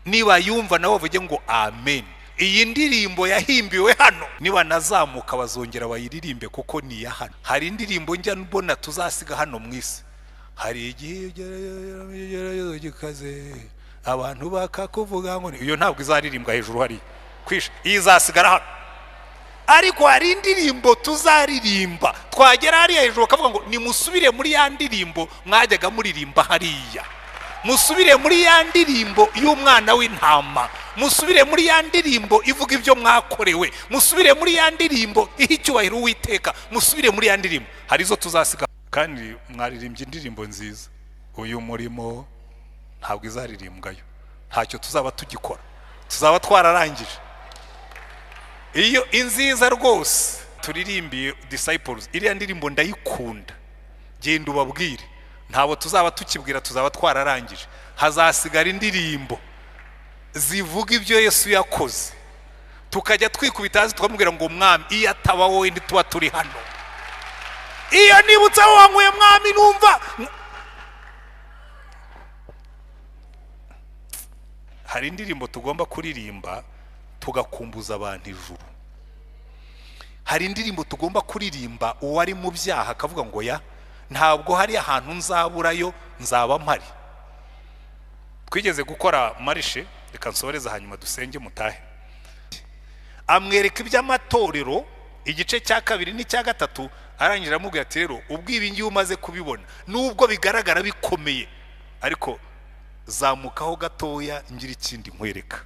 niba yumva nawe bavuge ngo amen. Iyi ndirimbo yahimbiwe hano, niba nazamuka bazongera bayiririmbe kuko ni ya hano. Hari indirimbo njya mbona tuzasiga hano mwisi, hari igihe gikaze abantu bakakuvuga ngo iyo ntabwo izaririmbwa hejuru, hari kwisha izasigara hano. Ariko hari indirimbo tuzaririmba twagera hariya hejuru kavuga ngo nimusubire muri ya ndirimbo mwajyaga muririmba hariya, musubire muri ya ndirimbo y'umwana w'intama, musubire muri ya ndirimbo ivuga ibyo mwakorewe, musubire muri ya ndirimbo iha icyubahiro Uwiteka, musubire muri ya ndirimbo. Hari zo tuzasiga kandi mwaririmbye indirimbo nziza. Uyu murimo ntabwo izaririmbwayo, ntacyo tuzaba tugikora, tuzaba twararangije. Iyo inziza rwose turirimbiye disciples, iriya ndirimbo ndayikunda, genda ubabwire, ntabo tuzaba tukibwira, tuzaba twararangije. Hazasigara indirimbo zivuga ibyo Yesu yakoze, tukajya twikubita hasi tukamubwira ngo mwami iyo ataba wowe ntituba turi hano. Iyo nibutsa wanguye mwami numva. Hari indirimbo tugomba kuririmba tugakumbuza abantu ijuru. Hari indirimbo tugomba kuririmba uwari mu byaha akavuga ngo ya ntabwo hari ahantu nzaburayo, nzaba mpari. Twigeze gukora marishe, reka nsobereza hanyuma dusenge mutahe. Amwereka iby'amatorero igice cya 2 n'icya 3, arangira amubwira ati rero ubwibi ngiye umaze kubibona nubwo bigaragara bikomeye, ariko zamukaho gatoya ngira ikindi nkwereka.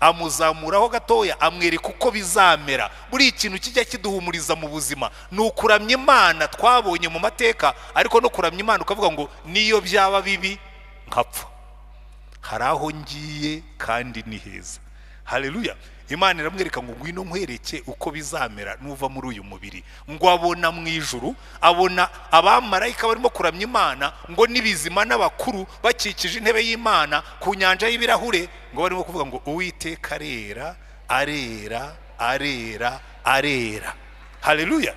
Amuzamuraho gatoya amwereka uko bizamera. Buri ikintu kijya kiduhumuriza mu buzima nukuramya Imana twabonye mu mateka, ariko no kuramya Imana ukavuga ngo niyo byaba bibi nkapfa, hari aho ngiye kandi ni heza. Haleluya. Imana iramwereka ngo ngwino nkwereke uko bizamera nuva muri uyu mubiri. Ngo abona mu ijuru, abona abamarayika barimo kuramya Imana, ngo nibizima n'abakuru bakikije intebe y'Imana ku nyanja y'ibirahure, ngo barimo kuvuga ngo Uwiteka arera arera arera arera. Haleluya.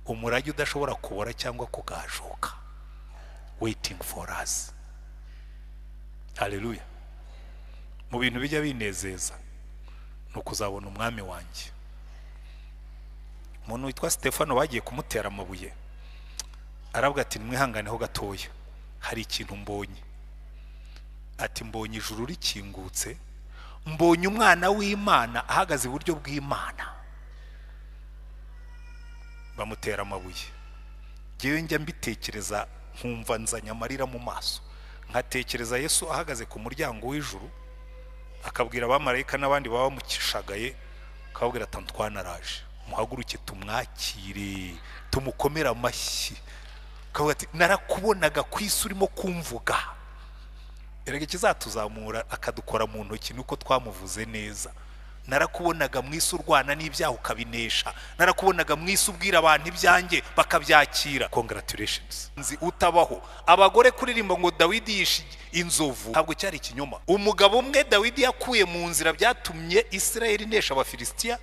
Umurage udashobora kubora cyangwa kugajuka, waiting for us. Haleluya. Mu bintu bijya binezeza no kuzabona umwami wanjye. Umuntu witwa Stefano bagiye kumutera amabuye, aravuga ati nimwihanganeho gatoya, hari ikintu mbonye. Ati mbonye ijuru rikingutse, mbonye umwana w'Imana ahagaze iburyo bw'Imana. Bamutera amabuye. Jewe njya mbitekereza nkumva nzanya amarira mu maso, nkatekereza Yesu ahagaze ku muryango w'ijuru akabwira abamarayika n'abandi baba mukishagaye, akabwira ati twanaraje, muhaguruke tumwakire, tumukomera amashyi. Akabwira ati narakubonaga ku isi urimo kumvuga. Erega kizatuzamura akadukora mu ntoki nuko twamuvuze neza. Narakubonaga mu isi urwana n'ibyaha ukabinesha, narakubonaga mu isi ubwira abantu ibyanjye bakabyakira. Congratulations. Nzi utabaho. Abagore kuririmba ngo Dawidi yishe inzovu ntabwo cyari ikinyoma. Umugabo umwe Dawidi yakuye mu nzira byatumye Israel inesha abafilisitiya.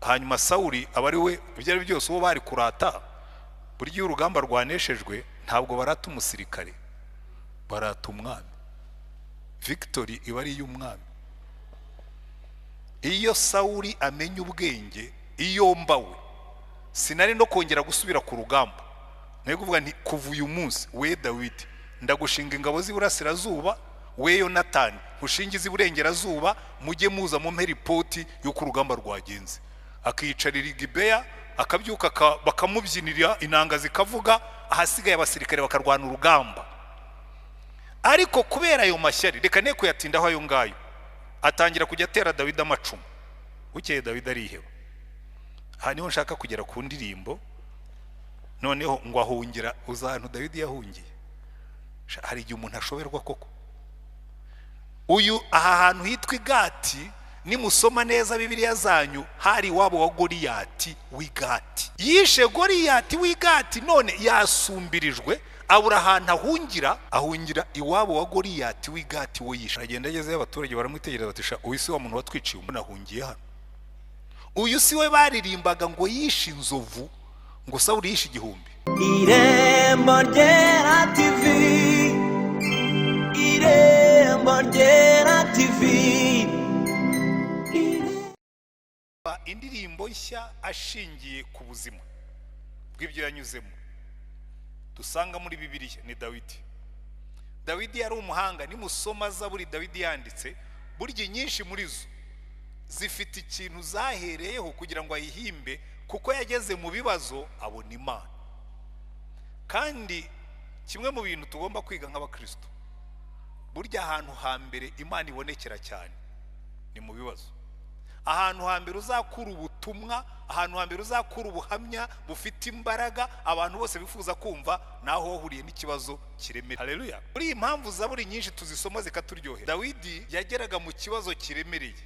Hanyuma Sauli abari we ibyari byose uwo bari kurata, buryo urugamba rwaneshejwe ntabwo barata umusirikare, barata umwami. Victory iba ari y'umwami. Iyo Sauli amenye ubwenge, iyo mbawe sinari no kongera gusubira ku rugamba. Naye kuvuga nti kuva uyu munsi we Dawidi ndagushinga ingabo z'iburasirazuba, we Yonatani ushingiza iburengerazuba, mujye muza mu report y'uko urugamba rwagenze. Akiyicarira Gibeya, akabyuka bakamubyinira inanga zikavuga, ahasigaye abasirikare bakarwana urugamba. Ariko kubera ayo mashyari, reka ne kuyatindaho ayo ngayo, atangira kujya atera Dawidi amacumu. Bukeye Dawidi ariheba. Haniho nshaka kugera ku ndirimbo, noneho ngo ahungira uzantu Dawidi yahungiye. Hari igihe umuntu ashoberwa koko. Uyu aha hantu hitwa Igati, nimusoma neza Bibiliya zanyu, hari wabo wa Goliyati w'Igati. Yishe Goliyati w'Igati, none yasumbirijwe abura ahantu ahungira iwabo wa Goliyati w'Igati wo yisha. Agenda ageze abaturage baramwitegereza batisha, uyu si wa muntu watwiciye umuntu ahungiye hano. Uyu si we baririmbaga ngo yishe inzovu ngo Sawuli yishe igihumbi. Irembo ryera TV, Irembo ryera TV. Indirimbo nshya ashingiye ku buzima bw'ibyo yanyuzemo dusanga muri Bibiliya ni Dawidi. Dawidi yari umuhanga, nimusoma Zaburi Dawidi yanditse, burya nyinshi muri zo zifite ikintu zahereyeho kugira ngo ayihimbe, kuko yageze mu bibazo abona Imana. Kandi kimwe mu bintu tugomba kwiga nk'abakristo, burya ahantu hambere Imana ibonekera cyane ni mu bibazo. Ahantu hambere uzakura ubutumwa, ahantu hambere uzakura ubuhamya bufite imbaraga abantu bose bifuza kumva, naho wahuriye n'ikibazo kiremereye. Haleluya. Muri iyi mpamvu Zaburi nyinshi tuzisoma zikaturyohera. Dawidi yageraga mu kibazo kiremereye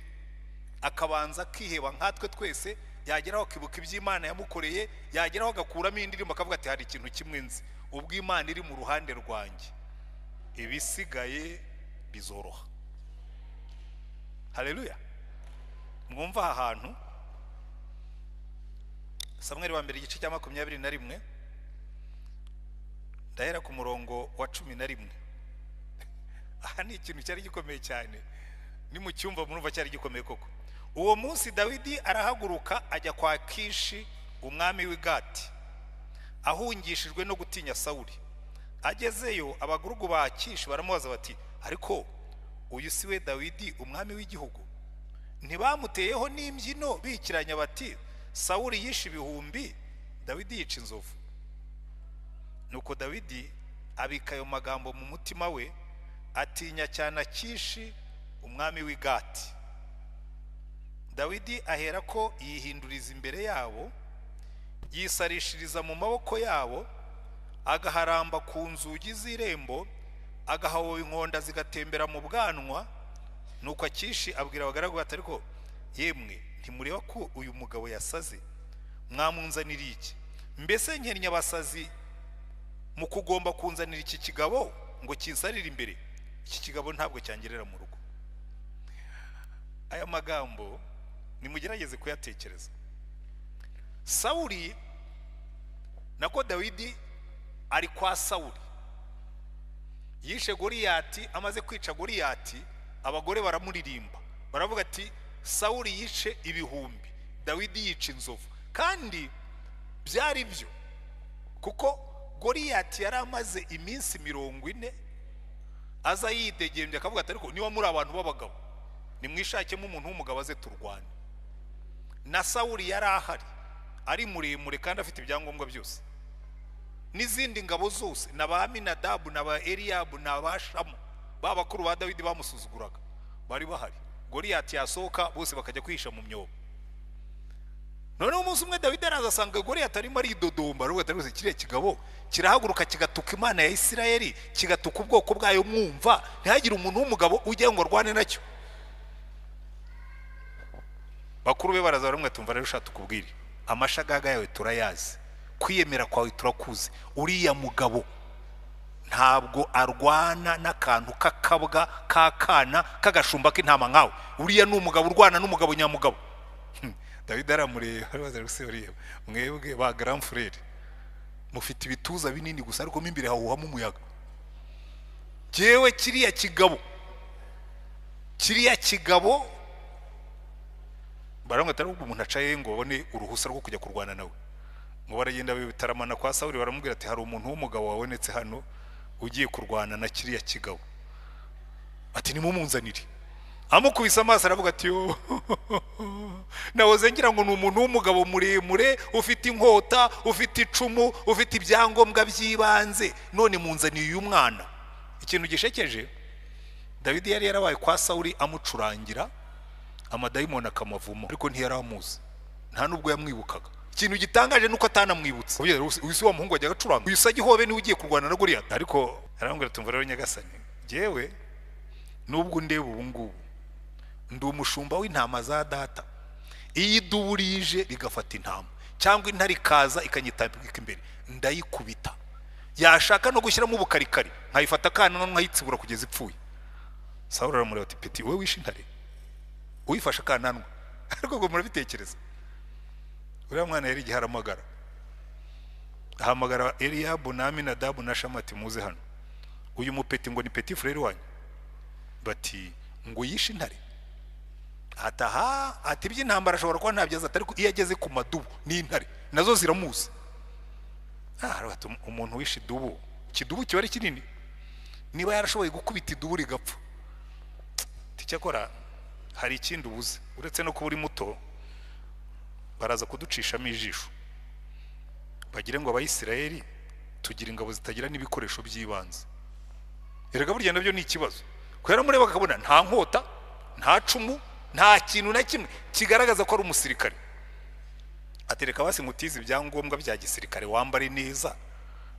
akabanza akiheba nkatwe twese, yageraho akibuka iby'Imana yamukoreye, yageraho agakuramo indirimbo akavuga ati hari ikintu kimwe nzi, ubwo Imana iri mu ruhande rwanjye ibisigaye bizoroha. Haleluya. Mwumva aha hantu Samweli wa mbere igice cya 21 ndahera ku murongo wa 11. Aha ni ikintu cyari gikomeye cyane, ni mu cyumba murumva cyari gikomeye koko. Uwo munsi Dawidi arahaguruka ajya kwa Kishi umwami w'Igati, ahungishijwe no gutinya Sawuli. Agezeyo abagurugu ba Kishi baramubaza bati, ariko uyu si we Dawidi umwami w'igihugu? Ntibamuteyeho n'imbyino bikiranya bati, Sawuli yishe ibihumbi, Dawidi yica inzovu? Nuko Dawidi abika ayo magambo mu mutima we, atinya cyane Kishi umwami w'Igati. Dawidi ahera ko yihinduriza imbere yabo, yisarishiriza mu maboko yabo, agaharamba ku nzugi z'irembo, agahawo inkonda zigatembera mu bwanwa. Nuko Kishi abwira abagaragu bati, ariko yemwe ntimureba ko uyu mugabo yasaze? Mwamunzanira iki? Mbese nkennye abasazi mu kugomba kunzanira iki kigabo ngo kinsarire imbere? Iki kigabo ntabwo cyangerera mu rugo. Aya magambo nimugerageze kuyatekereza. Sawuli nako Dawidi ari kwa Sawuli, yishe Goliyati. Amaze kwica Goliyati, abagore baramuririmba, baravuga ati Sawuli yishe ibihumbi, Dawidi yica inzovu. Kandi byari byo, kuko Goliyati yari amaze iminsi 40 aza yidegembye, akavuga ati ariko niba muri abantu b'abagabo nimwishakemo umuntu w'umugabo aze turwane. Na Sawuli yari ahari, ari muremure kandi afite ibyangombwa byose, n'izindi ngabo zose, n'aba Aminadabu n'aba Eliyabu n'aba Shamu, babakuru ba Dawidi bamusuzuguraga bari bahari. Goliyati yasohoka bose bakajya kwihisha mu myobo. None umunsi umwe Dawidi araza asanga Goliyati arimo aridodomba, aravuga ati kiriya kigabo kirahaguruka kigatuka Imana ya Isirayeli, kigatuka ubwoko bwayo, mwumva ntihagire umuntu w'umugabo ujya ngo arwane nacyo. Bakuru be baraza baramwe, tumva rero ushaka tukubwire, amashagaga yawe turayazi, kwiyemera kwawe turakuzi, uriya mugabo ntabwo arwana n'akantu kakabwa kakana kagashumba k'intama nkawe. Uriya ni umugabo urwana n'umugabo nyamugabo. Dawidi aramureba arabaza, uriya mwebwe ba grand frère mufite ibituza binini gusa ariko mo imbere hahuhamo umuyaga. Jewe kiriya kigabo baramwe atari umuntu acaye ngo babone uruhusa rwo kujya kurwana nawe. Ngo baragenda bitaramana kwa Sawuli, baramubwira ati hari umuntu w'umugabo wabonetse hano ugiye kurwana na kiriya kigabo, ati nimumunzanire. Amukubise amaso aravuga ati yo nawoze ngira ngo ni umuntu w'umugabo muremure ufite inkota, ufite icumu, ufite ibyangombwa by'ibanze, none munzaniye uyu mwana. Ikintu gishekeje, Dawidi yari yarabaye kwa Sawuli amucurangira, amadayimoni akamavuma, ariko ntiyaramuzi, nta nubwo yamwibukaga. Ikintu gitangaje nuko atanamwibutse. Uyu si wa muhungu wajyaga acuranga, uyu sagi hobe ni ugiye kurwana na Goliyati. Ariko arambwira tumva rero nyagasani, jewe nubwo ndeba ubu ngubu ndi umushumba w'intama za data, iyi duburije rigafata intama cyangwa intare ikaza ikanyitambika imbere, ndayikubita. Yashaka no gushyiramo ubukarikari nkayifata kana no nkayitsibura kugeza ipfuye. Sawuli aramureba ati, peti wowe wishe intare uyifasha kananwa? Ariko ngo murabitekereza, uriya mwana yari igiharamagara. ahamagara Eliyabu na Aminadabu na Shamati muze hano. Uyu mupeti ngo ni petit frère wanyu. Bati ngo yishe intare. Ataha ati by'intambara ashobora kuba ntabyaza atari iyo ageze ku madubu ni intare nazo ziramuzi. Bati umuntu wishe idubu, kidubu kiba ari kinini, niba yarashoboye gukubita idubu rigapfa. Ticyakora hari ikindi ubuze uretse no kuba uri muto, baraza kuducishamo ijisho bagire ngo abayisirayeli tugira ingabo zitagira n'ibikoresho by'ibanze. Erega burya nabyo ni ikibazo, kwera mureba bakabona nta nkota nta cumu nta kintu na kimwe kigaragaza ko ari umusirikare. Atereka basi mutizi ibyangombwa bya gisirikare, wambare neza,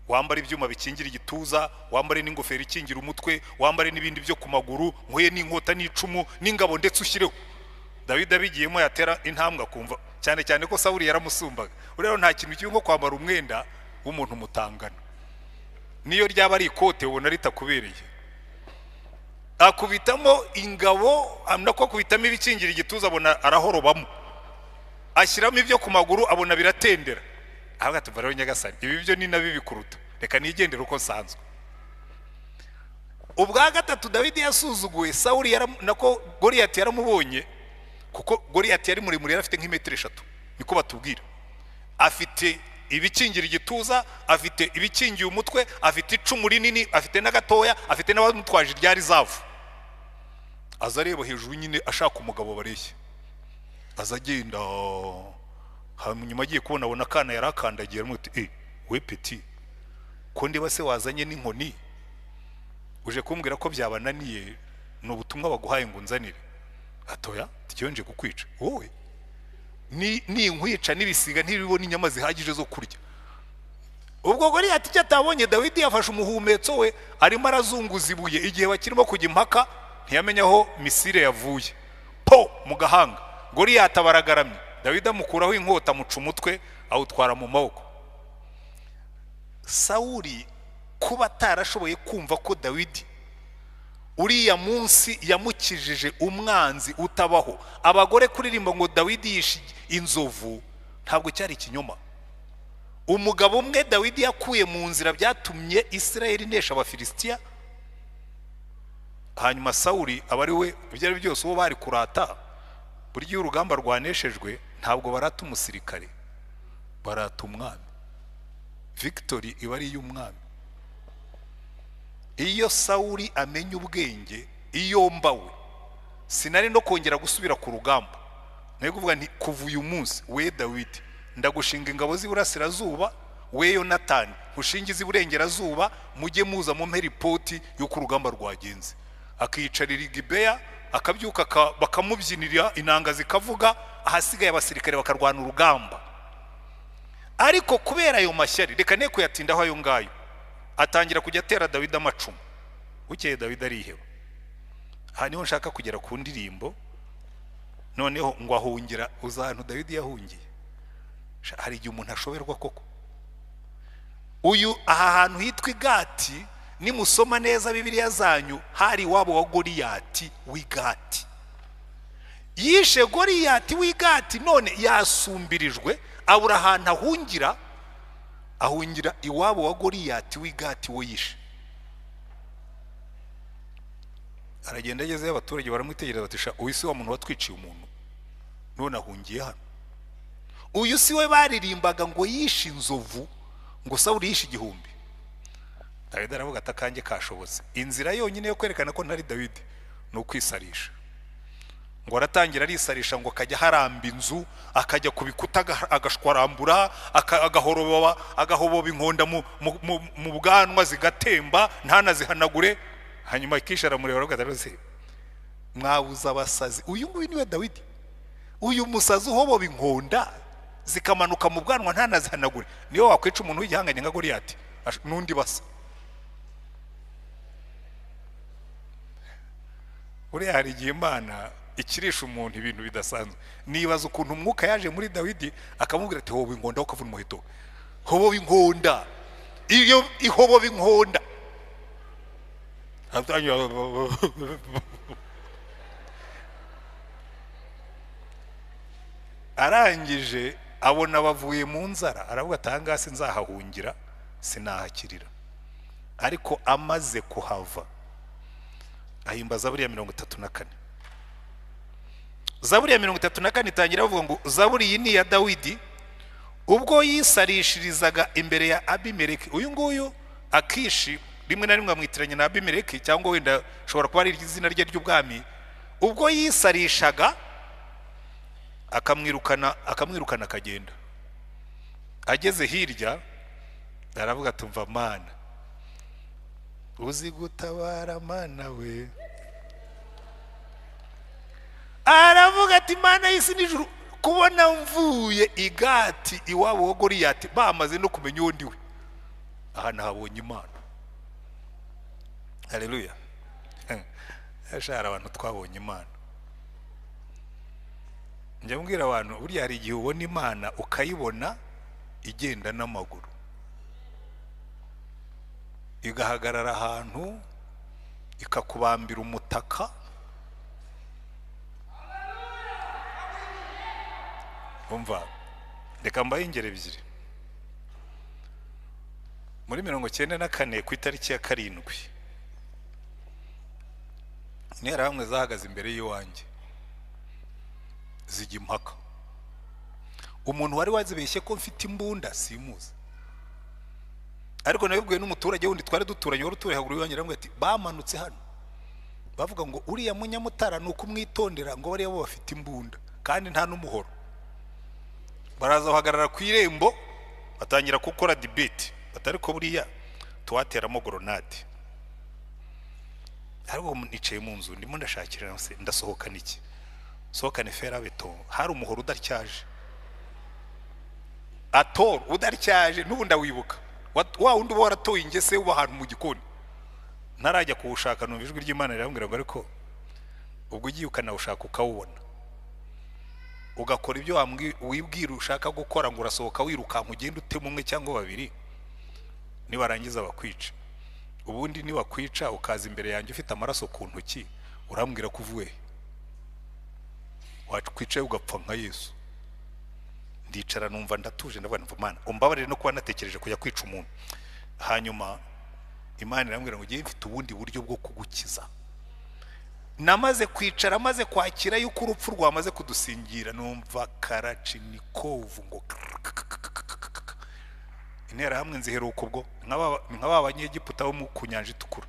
wambare ibyuma bikingira igituza, wambare n'ingofero ikingira umutwe, wambare n'ibindi byo ku maguru, nkuye n'inkota n'icumu n'ingabo ndetse ushyireho. David abigiyemo yatera intambwe akumva, cyane cyane ko Sawuli yaramusumbaga. Urero nta kintu cy'uko kwambara umwenda w'umuntu mutangana, niyo ryaba ari ikote ubona ritakubereye. Akubitamo ingabo nako akubitamo ibikingira igituza abona arahorobamo, ashyiramo ibyo ku maguru abona biratendera. Avuga ati baraho Nyagasani, ibi byo ni nabi bikuruta, reka nigendere uko nsanzwe. Ubwa gatatu David yasuzuguye Sawuli nako Goliyati yaramubonye, kuko Goliyati yari muremure yarafite nk'imetero 3 niko batubwira. Afite ibikingira igituza, afite ibikingiye umutwe, afite icumu rinini, afite n'agatoya, afite n'abamutwaje ryari zavu. Azareba hejuru nyine ashaka umugabo bareshye, azagenda hanyuma agiye kubona abona kana yarakandagiye amuti we peti ko ndiba se wazanye n'inkoni uje kumbwira ko byabananiye no ubutumwa baguhaye ngo nzanire. Atoya tiyonje kukwica wowe ni nkwica nibisiga ntibibona inyama zihagije zo kurya. Ubwo Goliyati cyatabonye David yafashe umuhumetso we arimo arazunguza ibuye, igihe bakirimo kujya impaka ntiyamenya aho misile yavuye po mu gahanga. Goliyati baragaramye, David amukuraho inkota muca umutwe awutwara mu maboko. Sawuli kuba atarashoboye kumva ko David uriya munsi yamukijije umwanzi utabaho. Abagore kuririmba ngo David yishe inzovu ntabwo cyari ikinyoma. Umugabo umwe David yakuye mu nzira byatumye Israeli inesha abafilisitiya. Hanyuma Sawuli abari we ibyari byose uwo bari kurata, buryo urugamba rwaneshejwe ntabwo barata umusirikare, barata umwami. Victory iba ari y'umwami. Iyo Sawuli amenya ubwenge, iyo mbawe sinari no kongera gusubira ku rugamba. Naye kuvuga nti kuva uyu munsi we David ndagushinga ingabo z'iburasirazuba, we Yonatani ushingiza iburengerazuba, mujye muza mu report y'uko urugamba rwagenze. Akiyicarira Gibeya akabyuka bakamubyinira inanga zikavuga, ahasigaye abasirikare bakarwana urugamba. Ariko kubera ayo mashyari reka ne kuyatindaho ayo ngayo, atangira kujya atera David amacumu. Bukeye David ariheba. Haniho nshaka kugera ku ndirimbo, noneho ngo ahungira uzantu David yahungiye. Hari igihe umuntu ashoberwa koko. Uyu aha hantu hitwa Igati, nimusoma neza Bibiliya zanyu, hari wabo wa Goliyati w'Igati. Yishe Goliyati w'Igati, none yasumbirijwe abura ahantu ahungira iwabo wa Goliyati w'Igati wo yishe. Aragenda ageze abaturage baramwitegereza batisha, uyu si wa muntu watwiciye umuntu none ahungiye hano. Uyu si we baririmbaga ngo yishe inzovu, ngo Sawuli yishe igihumbi. David aravuga atakange kashobotse, inzira yonyine yo kwerekana ko ntari David no kwisarisha. Ngo aratangira arisarisha ngo akajya haramba inzu, akajya kubikuta agashwarambura, agahoboba inkonda mu bwanwa zigatemba ntanazihanagure. Hanyuma ikishara mureba rugadarose, mwabuza abasazi, uyu nguyu niwe David. Uyu musazi uhoboba inkonda zikamanuka mu bwanwa ntanazihanagure, niyo wakwica umuntu w'igihanganye nka Goliyati nundi basa. Uri hari igihe Imana ikirisha umuntu ibintu bidasanzwe. Nibaza ukuntu umwuka yaje muri David akamubwira ati hoboba inkonda ukavuna umuheto. Hoboba inkonda, iyo ihoboba inkonda arangije abona bavuye mu nzara, aravuga ati ahangaha sinzahahungira sinahakirira. Ariko amaze kuhava ahimba Zaburi ya 34. Zaburi ya 34 itangira avuga ngo Zaburi iyi ni ya Dawidi ubwo yisarishirizaga imbere ya Abimeleki. Uyu nguyu Akishi rimwe na rimwe amwitiranye na Abimeleki, cyangwa wenda shobora kuba ari izina rye ry'ubwami. Ubwo yisarishaga akamwirukana akagenda. Ageze hirya aravuga tumva Mana uzi gutabara Mana we. Aravuga ati Mana y'isi n'ijuru, kubona mvuye igati iwabo wa Goliyati bamaze no kumenya uwo ndiwe, aha nahabonye Imana. Haleluya. Ashara abantu twabonye Imana. Njya mbwira abantu buriya hari igihe ubona Imana ukayibona igenda n'amaguru, igahagarara ahantu ikakubambira umutaka. Umva, reka mbaye ingero ebyiri. Muri 94 ku itariki ya 7 interahamwe zahagaze imbere y'iwanjye zijya impaka. Umuntu wari wazibeshye ko mfite imbunda simuzi, ariko nabibwiwe n'umuturage wundi twari duturanye wari utuye haguru y'iwanjye, aramubwira ati bamanutse hano bavuga ngo uriya munyamutara ni ukumwitondera ngo bariya bo bafite imbunda kandi nta n'umuhoro. Baraza bahagarara ku irembo batangira gukora debate, batari ko buriya tuwateramo grenade. Ariko nicaye mu nzu ndimo ndashakira ndasohokana iki, sohokane fera beto, hari umuhoro udatyaje ator udatyaje n'ubundi wibuka wa wundi uba waratoye ingese uba ahantu mu gikoni. Ntarajya kuwushaka numva ijwi ry'Imana rirambwira ngo ariko ubwo ugiye ukanawushaka ukawubona ugakora ibyo wibwira ushaka gukora, ngo urasohoka wirukanka ugenda utema umwe cyangwa babiri, nibarangiza bakwica. Ubundi niwakwica ukaza imbere yanjye ufite amaraso ku ntoki urambwira ko uvuye, wakwicaye ugapfa nka Yesu. Ndicara numva ndatuje, ndavuga nti Imana umbabarire no kuba natekereje kujya kwica umuntu. Hanyuma Imana irambwira ngo ngiye mfite ubundi buryo bwo kugukiza. Namaze kwicara maze kwakira yuko urupfu rwamaze kudusingira, numva Karachnikovu ngo interahamwe nziheruka ubwo nk'aba banyegiputa bo mu kunyanja itukura,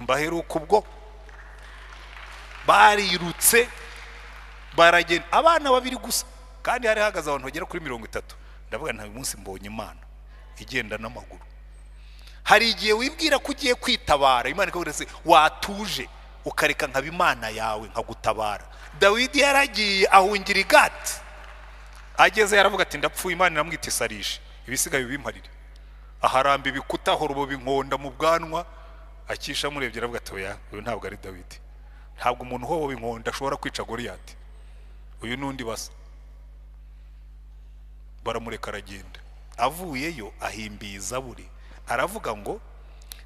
mbaheruka ubwo barirutse baragenda abana babiri gusa, kandi hari hagaze abantu bagera kuri 30. Ndavuga nta munsi mbonye Imana igenda n'amaguru. Hari igihe wibwira ko ugiye kwitabara, Imana ikabwira se watuje ukareka nkaba Imana yawe nkagutabara. Dawidi yaragiye ahungira igati, ageze yaravuga ati ndapfuye, Imana iramwita isarishe ibisigaye bimparire. Aharamba ibikuta aho rubo binkonda mu bwanwa, akisha murebye aravuga ati oya uyu ntabwo ari Dawidi, ntabwo umuntu ho binkonda ashobora kwica Goliyati, uyu nundi basa. Baramureka aragenda. Avuyeyo ahimbiye Zaburi, aravuga ngo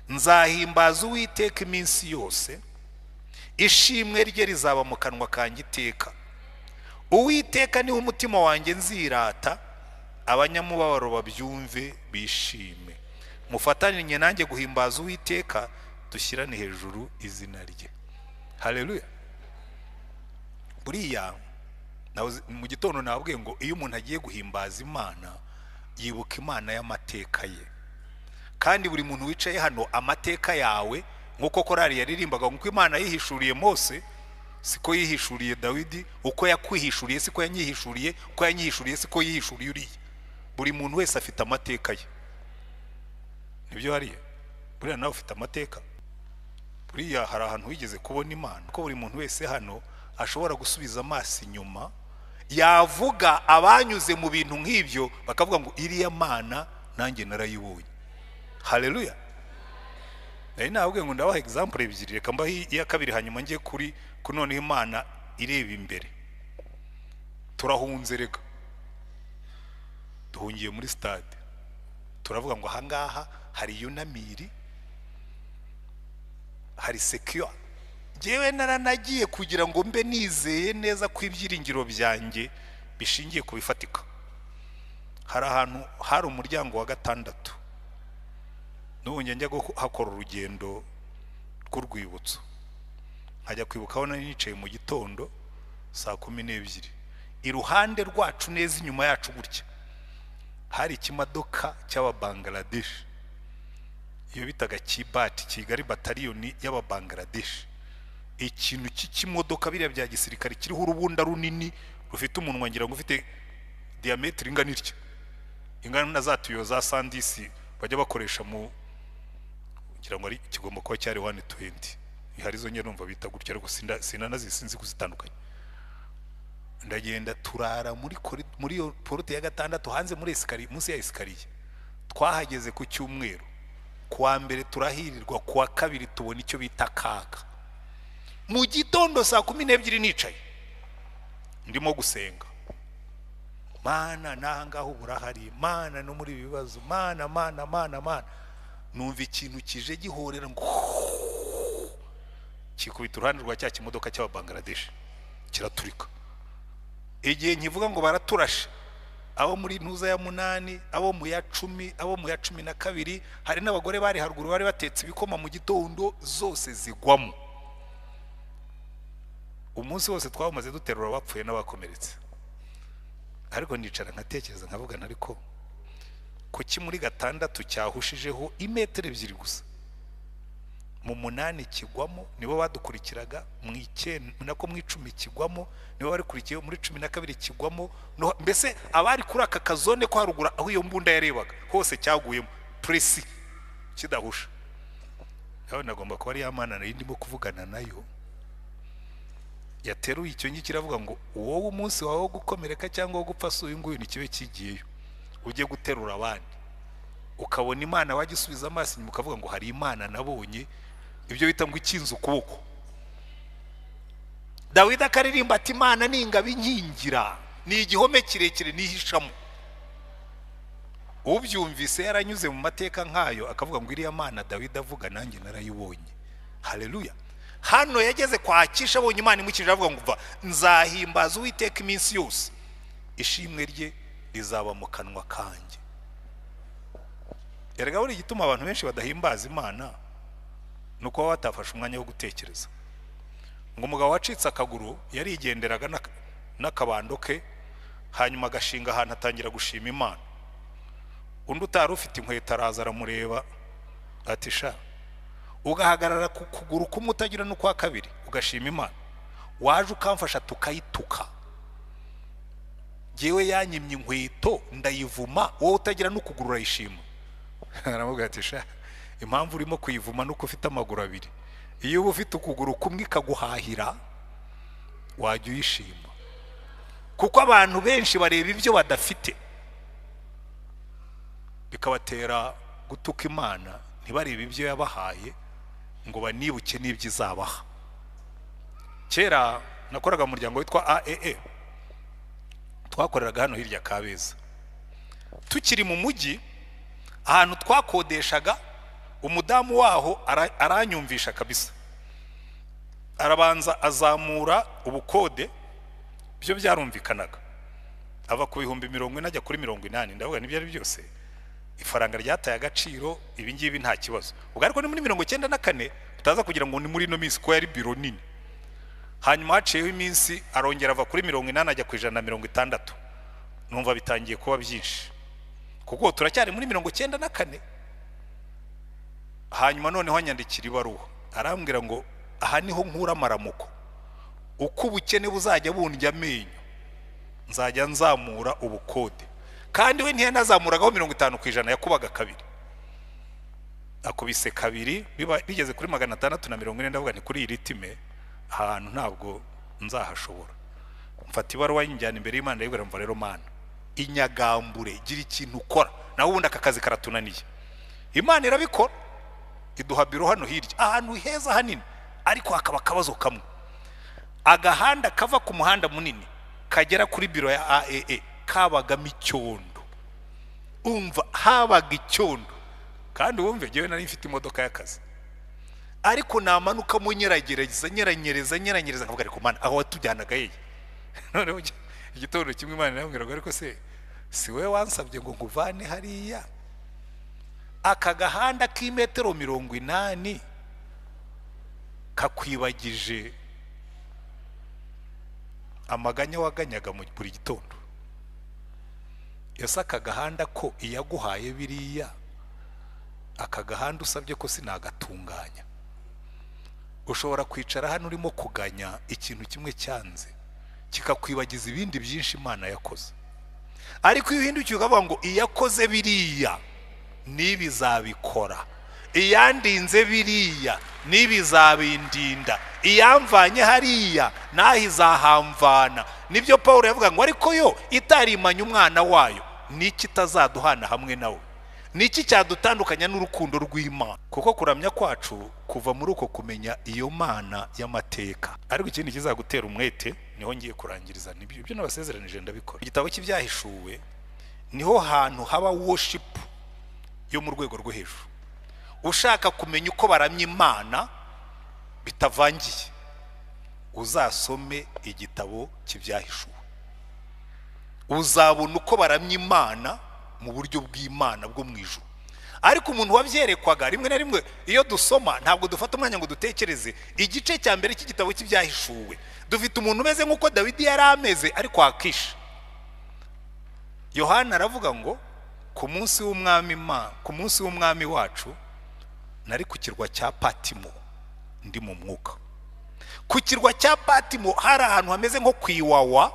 nzahimbaza Uwiteka iminsi yose, ishimwe rye rizaba mu kanwa kanjye iteka. Uwiteka niwe umutima wanjye nzirata, abanyamubabaro babyumve bishime. Mufatanye nanjye guhimbaza Uwiteka, dushyirane hejuru izina rye. Haleluya. Buriya mu gitondo nabwiye ngo iyo umuntu agiye guhimbaza Imana yibuka Imana y'amateka ye. Kandi buri muntu wicaye hano amateka yawe, nkuko korari yaririmbaga ngo Imana yihishuriye Mose siko yihishuriye Dawidi, uko yakwihishuriye siko yanyihishuriye, uko yanyihishuriye siko yihishuriye uriye. Buri muntu wese afite amateka ye. Nibyo hariye buriya nawe ufite amateka. Buriya hari ahantu wigeze kubona Imana ko buri muntu wese hano ashobora gusubiza amaso inyuma, yavuga abanyuze mu bintu nk'ibyo bakavuga ngo iriya Mana nanjye narayibonye. Haleluya. Nari nabwiye ngo ndabaha example ebyiri, reka mbaho iya kabiri hanyuma ngiye kuri kunone Imana ireba imbere. Turahunze rega, duhungiye muri stade, turavuga ngo ahangaha hari yunamiri, hari secure. Jewe naranagiye kugira ngo mbe nizeye neza ko ibyiringiro byanjye bishingiye ku bifatika. hari ahantu hari umuryango wa gatandatu n'ubu njya hakora urugendo rw'urwibutso nkajya kwibukaho nari nicaye mu gitondo saa 12 iruhande rwacu neza inyuma yacu gutya hari ikimodoka cy'Ababangladesh iyo bitaga Kibati Kigali bataliyoni y'Ababangladesh ikintu cy'ikimodoka biriya bya gisirikare kiriho urubunda runini rufite umunwa ngira ngo ufite diameter ingana itya ingana na za tuyo za sandisi bajya bakoresha mu ngira ngo ari kigomba kuba cyari 120 ihari zo nyine numva bita gutya ariko sinzi kuzitandukanye ndagenda turara muri iyo porte ya gatandatu hanze muri esikariye munsi ya esikariye twahageze ku cyumweru kuwa mbere turahirirwa kuwa kabiri tubona icyo bita kaga mu gitondo saa 12 nicaye ndimo gusenga mana nangaho burahari mana no muri bibazo mana numva ikintu kije gihorera ngo kikubita uruhande rwa cya kimodoka cy'Ababangladesh kiraturika igihe nkivuga ngo baraturashe abo muri ntuza ya 8 abo mu ya 10 abo mu ya 12 hari n'abagore bari haruguru bari batetse ibikoma mu gitondo zose zigwamo umunsi wose twamaze duterura bapfuye n'abakomeretse ariko nicara nkatekereza nkavugana ariko kuki muri gatandatu cyahushijeho imetero 2 gusa mu 8 kigwamo nibo badukurikiraga mu 9 nako mu 10 kigwamo nibo bari kurikiye muri 12 kigwamo mbese abari kuri aka kazone ko harugura aho iyo mbunda yarebaga hose cyaguyemo presi kidahusha aho nagomba kuba ari Imana ndimo kuvugana nayo yateruye icyo ngiki kiravuga ngo wowe umunsi wawe wo gukomereka cyangwa wo gupfa suye nguyu ni kibe kigiyeyo ujye guterura abandi ukabona Imana wagisubiza amaso inyuma ukavuga ngo hari Imana nabonye ibyo bita ngo ikinzu ukuboko Dawidi akaririmba ati Imana ni ingabe inkingira ni igihome kirekire nihishamo ubyumvise yaranyuze mu mateka nkayo akavuga ngo iriya Mana Dawidi avuga nanjye narayibonye haleluya hano yageze kwakisha abonye Imana imukije avuga ngo nzahimbaza Uwiteka iminsi yose ishimwe rye rizaba mu kanwa kanjye erega buri gituma abantu benshi badahimbaza Imana nuko batafashe umwanya wo gutekereza ngo umugabo wacitse akaguru yarigenderaga n'akabando ke hanyuma agashinga ahantu atangira gushima Imana undi utari ufite inkweto araza aramureba ati sha ugahagarara ku kuguru kumwe utagira no kwa kabiri ugashima Imana waje ukamfasha tukayituka jewe yanyimye inkweto ndayivuma wowe utagira no kugurura yishima aravuga ati sha impamvu urimo kuyivuma nuko ufite amaguru abiri iyo uba ufite ukuguru kumwe kaguhahira wajya uyishima kuko abantu benshi bareba ibyo badafite bikabatera gutuka Imana ntibarebe ibyo yabahaye ngo banibuke n'ibyo izabaha kera nakoraga mu muryango witwa AEE twakoreraga hano hirya Kabeza tukiri mu mujyi ahantu twakodeshaga umudamu waho aranyumvisha kabisa arabanza azamura ubukode byo byarumvikanaga ava ku 1040 najya kuri 80 ndavuga nibyo ari byose ifaranga ryataye agaciro ibingibi nta kibazo ubwo ariko ni muri 94 utaza kugira ngo ni muri no minsi ko yari biro nini hanyuma haciyeho iminsi arongera ava kuri 80 ajya ku 160 numva bitangiye kuba byinshi kuko turacyari muri 94 hanyuma noneho anyandikira ibaruwa arambwira ngo aha niho nkura amaramuko uko ubukene buzajya bundya amenyo nzajya nzamura ubukode kandi we ntiyanazamuragaho 50% yakubaga kabiri akubise kabiri bigeze kuri 640 ndavuga ni kuri iritime ahantu ntabwo nzahashobora mfata ibaruwa y'injyana imbere y'Imana yibwira mva rero Mana inyagambure gira ikintu ukora naho ubundi akakazi karatunaniye Imana irabikora iduha biro hano hirya ahantu heza hanini ariko hakaba akabazo kamwe agahanda kava ku muhanda munini kagera kuri biro ya AEE kabagamo icyondo umva habaga icyondo kandi wumve jewe nari mfite imodoka y'akazi ariko namanuka mu nyeranyereza nkavuga ariko Mana aho watujyanaga yeye noneho igitondo kimwe Imana irambwira ngo ariko se si we wansabye ngo nkuvane hariya aka gahanda k'imetero 80 kakwibagije amaganya waganyaga mu buri gitondo. Ese aka gahanda ko iyaguhaye biriya aka gahanda usabye ko sinagatunganya? Ushobora kwicara hano urimo kuganya ikintu kimwe cyanze kikakwibagiza ibindi byinshi Imana yakoze, ariko iyo uhindukiye ukavuga ngo iyakoze biriya nibizabikora, iyandinze biriya nibizabindinda, iyamvanye hariya nahizahamvana. Nibyo Paulo yavuga ngo ariko yo itarimanye umwana wayo niki tazaduhana hamwe nawe, niki cyadutandukanya n'urukundo rw'Imana? Kuko kuramya kwacu kuva muri uko kumenya iyo Mana y'amateka. Ariko ikindi kizagutera umwete niho ngiye kurangiriza, nibyo ibyo nabasezeranije ndabikora. Igitabo cy'ibyahishuwe niho hantu haba worship yo mu rwego rwo hejuru. Ushaka kumenya uko baramya Imana bitavangiye, uzasome igitabo cy'ibyahishuwe, uzabona uko baramya Imana mu buryo bw'Imana bwo mu ijuru. Ariko umuntu wabyerekwaga rimwe na rimwe iyo dusoma ntabwo dufata umwanya ngo dutekereze igice cya mbere cy'igitabo cy'ibyahishuwe. Dufite umuntu umeze nk'uko Dawidi yari ameze ariko akisha. Yohana aravuga ngo ku munsi w'umwami wacu nari ku kirwa cya Patimo ndi mu mwuka. Ku kirwa cya Patimo hari ahantu hameze nko kwiwawa.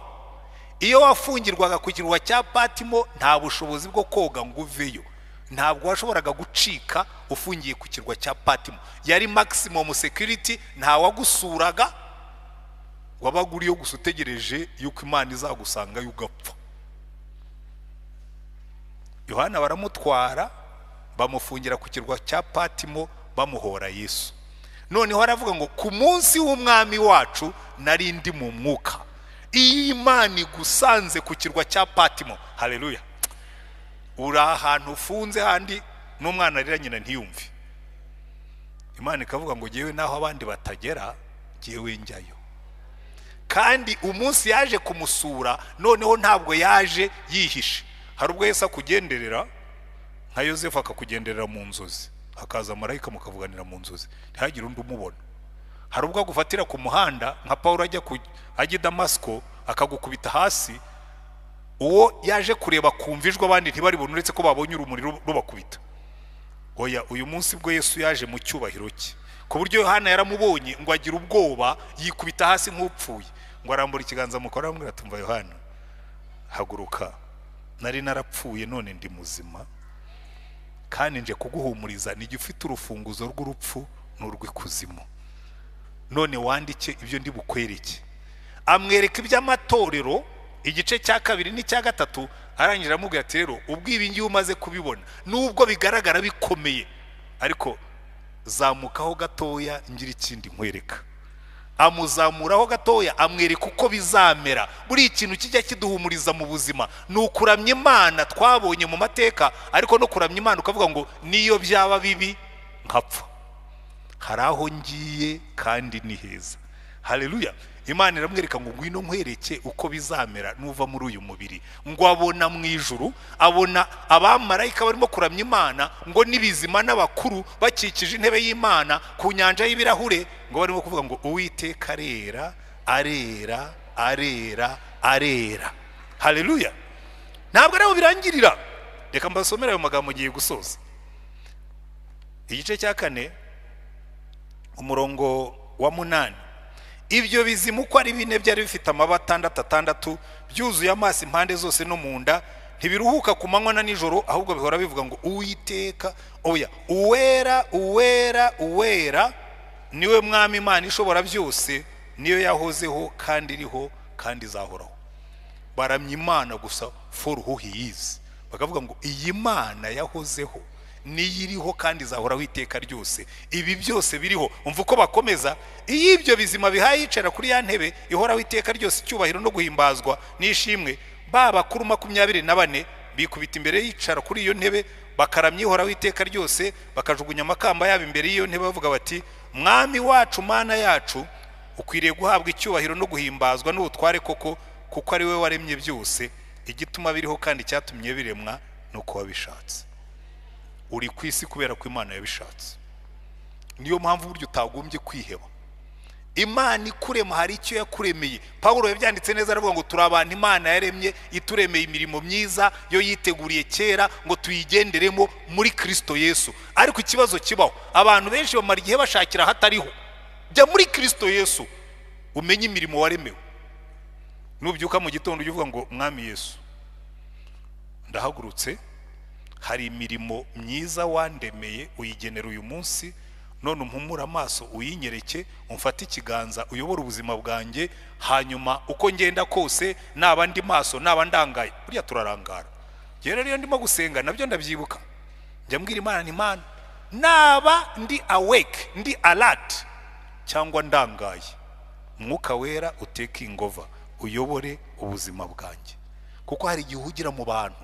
Iyo wafungirwaga ku kirwa cya Patimo nta bushobozi bwo koga ngo uveyo, ntabwo washoboraga gucika ufungiye ku kirwa cya Patimo. Yari maximum security, nta wagusuraga, wabaga uriyo gusa utegereje yuko Imana izagusanga yugapfa. Yohana baramutwara bamufungira ku kirwa cya Patimo bamuhora Yesu. Noneho aravuga ngo ku munsi w'umwami wacu nari ndi mu mwuka. Imana igusanze ku kirwa cya Patimo, haleluya, uri ahantu ufunze handi n'umwana arira nyina ntiyumve. Imana ikavuga ngo jewe naho abandi batagera jewe njyayo. Kandi umunsi yaje kumusura noneho ntabwo yaje yihishe. Hari ubwo Yesu akugenderera nka Yosefu akakugenderera mu nzozi, hakaza marayika mukavuganira mu nzozi ntihagire undi umubona. Hari ubwo agufatira ku muhanda nka Paulo ajya Damasiko akagukubita hasi, uwo yaje kureba kumvijwe abandi ntibari bona uretse ko babonye urumuri rubakubita. Oya, uyu munsi bwo Yesu yaje mu cyubahiro cye ku buryo Yohana yaramubonye ngo agira ubwoba yikubita hasi nk'upfuye, ngo arambura ikiganza mukora amubwira tumva Yohana haguruka, nari narapfuye none ndi muzima kandi nje kuguhumuriza, ni ufite urufunguzo rw'urupfu n'urw'ikuzimu, none wandike ibyo ndi bukwereke. Amwereka iby'amatorero igice cya 2 n'icya 3, arangira aramubwira ati rero ubwo ibi ngiye umaze kubibona nubwo bigaragara bikomeye ariko zamukaho gatoya ngira ikindi nkwereka. Amuzamuraho gatoya amwereka uko bizamera. Buri ikintu kijya kiduhumuriza mu buzima ni ukuramya Imana twabonye mu mateka, ariko no kuramya Imana ukavuga ngo niyo byaba bibi nkapfa hari aho ngiye kandi ni heza. Haleluya. Imana iramwereka ngo ngwino nkwereke uko bizamera nuva muri uyu mubiri. Ngo abona mu ijuru, abona abamarayika barimo kuramya Imana, ngo nibizima n'abakuru bakikije intebe y'Imana ku nyanja y'ibirahure, ngo barimo kuvuga ngo Uwiteka arera arera arera arera. Haleluya. Ntabwo rero birangirira, reka mbasomera ayo magambo ngiye gusoza. Igice cya 4 umurongo wa 8. Ibyo bizimu uko ari bine byari bifite amababa 6 byuzuye amaso impande zose no mu nda, ntibiruhuka ku manywa na nijoro, ahubwo bihora bivuga ngo Uwiteka, oya, uwera uwera uwera niwe mwami Imana ishobora byose, niyo yahozeho kandi iriho kandi izahoraho. Baramya Imana gusa for who he is, bakavuga ngo iyi Mana yahozeho niyiriho kandi izahoraho iteka ryose. Ibi byose biriho, umva uko bakomeza. Iyo ibyo bizima bihaye yicara kuri ya ntebe ihoraho iteka ryose, icyubahiro no guhimbazwa n'ishimwe, bakuru 24 bikubita imbere yicara kuri iyo ntebe bakaramya ihoraho iteka ryose, bakajugunya amakamba yabo imbere y'iyo ntebe bavuga bati mwami wacu Mana yacu, ukwiriye guhabwa icyubahiro no guhimbazwa n'ubutware koko, kuko ari we waremye byose igituma biriho kandi cyatumye biremwa nuko wabishatse. Uri ku isi kubera ko Imana yabishatse. Niyo mpamvu buryo utagombye kwiheba. Imana ikurema hari icyo yakuremeye. Paulo yabyanditse neza aravuga ngo turi abantu Imana yaremye ituremeye imirimo myiza yo yiteguriye kera ngo tuyigenderemo muri Kristo Yesu. Ariko ikibazo kibaho, abantu benshi bamara igihe bashakira hatariho. Jya muri Kristo Yesu umenye imirimo waremewe. Nubyuka mu gitondo uvuga ngo Mwami Yesu, ndahagurutse, hari imirimo myiza wandemeye uyigenera uyu munsi, none umpumura amaso uyinyereke, umfate ikiganza uyobora ubuzima bwanjye, hanyuma uko ngenda kose naba ndi maso naba ndangaye. Buriya turarangara. Rero rero ndimo gusenga nabyo ndabyibuka. Njya mbwira Imana ni Imana, naba ndi awake, ndi alert cyangwa ndangaye, Mwuka Wera uteke ingova uyobore ubuzima bwanjye. Kuko hari igihe ugira mu bantu,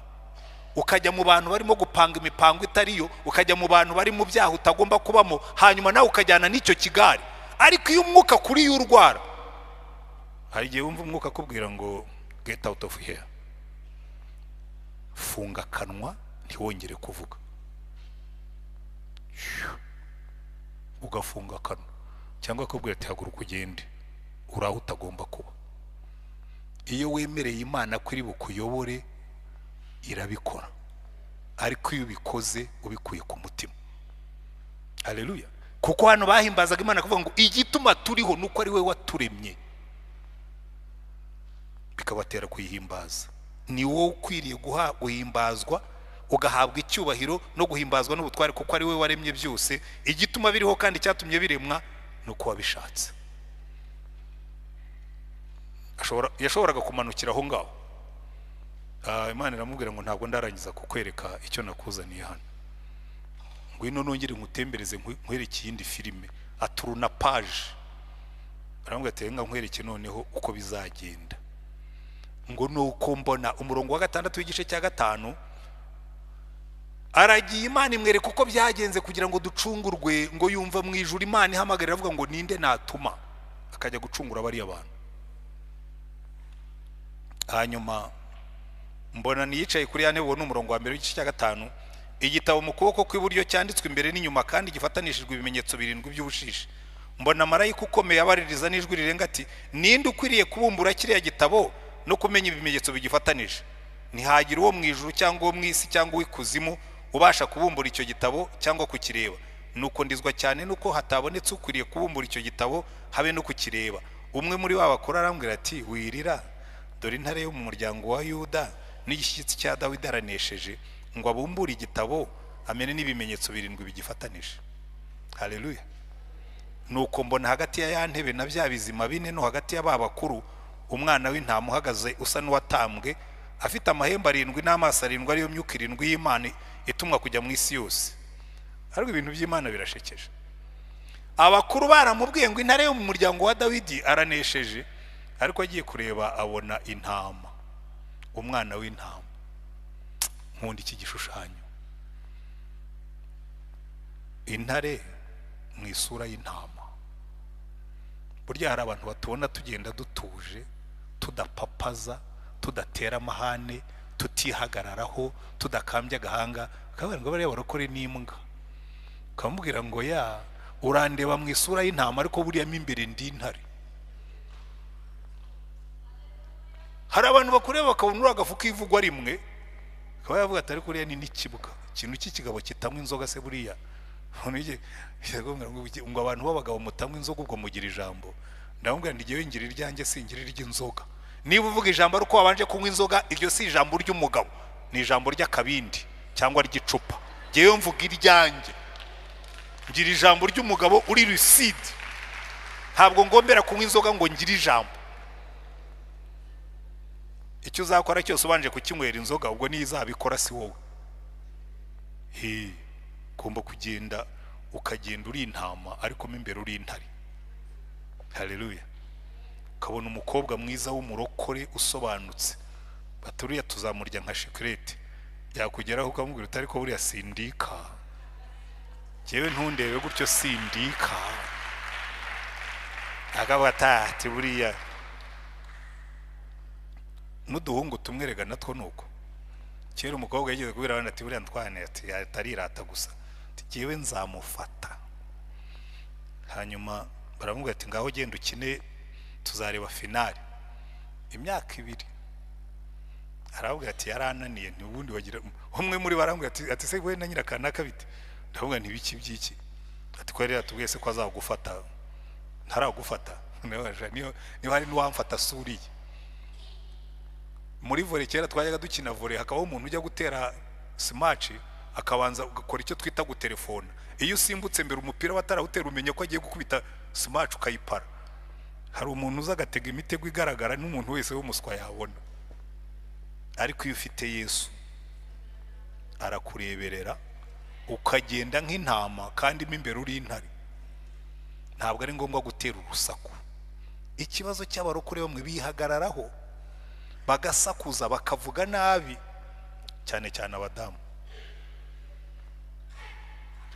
ukajya mu bantu barimo gupanga imipango itariyo, ukajya mu bantu bari mu byaha utagomba kubamo, hanyuma nawe ukajyana n'icyo kigari. Ariko iyo umwuka kuri y'urwara, hari igihe wumva umwuka akubwira ngo get out of here, funga kanwa ntiwongere kuvuga. Ugafunga kanwa, cyangwa akubwira ati haguruka ugende, uraho utagomba kuba. Iyo wemereye Imana kuri bukuyobore irabikora, ariko iyo ubikoze ubikuye ku mutima. Haleluya. Kuko hano bahimbazaga Imana kuvuga ngo igituma turiho nuko ari we waturemye, bikabatera kuyihimbaza. Ni wowe ukwiriye guhimbazwa, ugahabwa icyubahiro no guhimbazwa n'ubutware, kuko ari we waremye byose. Igituma biriho kandi cyatumye biremwa nuko wabishatse. Yashoboraga kumanukira aho ngaho, Imana iramubwira ngo ntabwo ndarangiza kukwereka icyo nakuzaniye hano, ngwino nongere ngutembereze nkwereke iyindi filime. Aturuna page, aramubwira ati nga nkwereke noneho uko bizagenda. Ngo nuko mbona umurongo wa 6 w'igice cya 5, aragiye Imana imwereka uko byagenze kugira ngo ducungurwe. Ngo yumva mu ijuru Imana ihamagarira avuga ngo ninde natuma akajya gucungura bari abantu. Hanyuma mbona niyicaye kuri ya ntebe, uwo n'umurongo wa mbere w'igice cya 5, igitabo mu kuboko kw'iburyo cyanditswe imbere n'inyuma kandi gifatanishijwe ibimenyetso 7 by'ubushishi. Mbona marayika ukomeye abaririza n'ijwi rirenga ati, ninde ukwiriye kubumbura kiriya gitabo no kumenya ibimenyetso bigifatanije? Ntihagira uwo mu ijuru cyangwa uwo mu isi cyangwa uw'ikuzimu ubasha kubumbura icyo gitabo cyangwa kukireba. Nuko ndizwa cyane nuko hatabonetse ukwiriye kubumbura icyo gitabo habe no kukireba. Umwe muri ba bakuru arambwira ati, wirira, dore intare yo mu muryango wa Yuda n'igishyitsi cya Dawidi aranesheje ngo abumbure igitabo amene n'ibimenyetso 7 bigifatanije. Haleluya. Nuko mbona hagati ya ntebe na bya bizima 4 no hagati ya ba bakuru umwana w'intama uhagaze usa n'uwatambwe, afite amahembe 7 n'amaso 7, ariyo myuka 7 y'Imana itumwa kujya mu isi yose. Ariko ibintu by'Imana birashekeje. Abakuru baramubwiye ngo intare yo mu muryango wa Dawidi aranesheje, ariko agiye kureba abona intama, umwana w'intama. Nkunda iki gishushanyo, intare mu isura y'intama. Burya hari abantu batubona tugenda dutuje, tudapapaza, tudatera amahane, tutihagararaho, tudakambya agahanga, kabari ngo bariya barokore n'imbwa. Kamubwira ngo ya urandeba mu isura y'intama, ariko buriya mo imbere ndi intare. Hari abantu bakureba bakabona uragafu kivugwa rimwe, akaba yavuga ati ariko uriya ni n'ikibuga, ikintu cy'ikigabo kitamwe inzoga se buriya. Ngo abantu b'abagabo mutamwe inzoga ubwo mugira ijambo. Ndamubwira ndi giye ngira iryanjye singira iry'inzoga. Niba uvuga ijambo ariko wabanje kunywa inzoga, iryo si ijambo ry'umugabo, ni ijambo ry'akabindi cyangwa ry'icupa. Giye mvuga iryanjye, ngira ijambo ry'umugabo uri lucide. Ntabwo ngombera kunywa inzoga ngo ngira ijambo. Icyo uzakora cyose ubanje kukinywera inzoga, ubwo ni izabikora si wowe. Kumba kugenda ukagenda uri intama ariko mo imbere uri intare. Haleluya. Kabona umukobwa mwiza w'umurokore usobanutse, baturiya tuzamurya nka shikrete, yakugeraho ukamubwira utari ko buriya sindika, jewe ntundebe gutyo sindika. Akaba atati buriya n'uduhungu tumwerega natwo nuko kera umukobwa yigeze kubira abana ati buriya ntwane ati atarirata gusa tigiwe nzamufata hanyuma baramubwira ati ngaho genda ukine tuzareba finale imyaka 2 aravuga ati yarananiye ntibundi wagira umwe muri barambwira ati se we na nyirakana kabite ndavuga ntibiki byiki ati ko rero tubwese ko azagufata ntaragufata niyo hari n'uwamfata suriye muri volley kera twajyaga dukina volley hakabaho umuntu ujya gutera smash akabanza ugakora icyo twita gutelefona iyo usimbutse mbere umupira batarawutera umenye ko agiye gukubita smash ukayipara hari umuntu uza agatega imitego igaragara n'umuntu wese w'umuswa yabona ariko iyo ufite Yesu arakureberera ukagenda nk'intama kandi imbere uri intare ntabwo ari ngombwa gutera urusaku ikibazo cy'abarokore bamwe bihagararaho bagasakuza bakavuga nabi cyane cyane abadamu